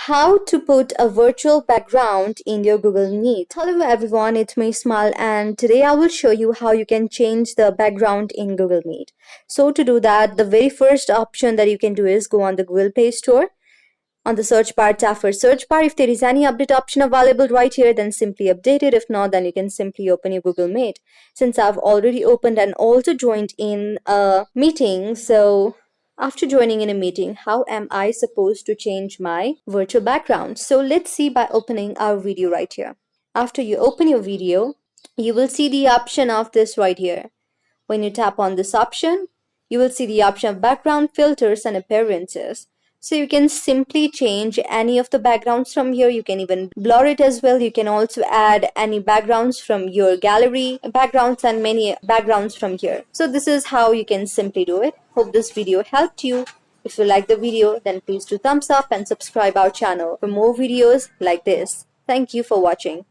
How to put a virtual background in your Google Meet. Hello everyone, it's me Smile, and today I will show you how you can change the background in Google Meet. So to do that, the very first option that you can do is go on the Google Play Store. On the search bar, tap for search bar. If there is any update option available right here, then simply update it. If not, then you can simply open your Google Meet. Since I've already opened and also joined in a meeting, so after joining in a meeting, how am I supposed to change my virtual background? So let's see by opening our video right here. After you open your video, you will see the option of this right here. When you tap on this option, you will see the option of background filters and appearances. So you can simply change any of the backgrounds from here. You can even blur it as well. You can also add any backgrounds from your gallery backgrounds and many backgrounds from here. So this is how you can simply do it. Hope this video helped you. If you like the video, then please do thumbs up and subscribe our channel for more videos like this. Thank you for watching.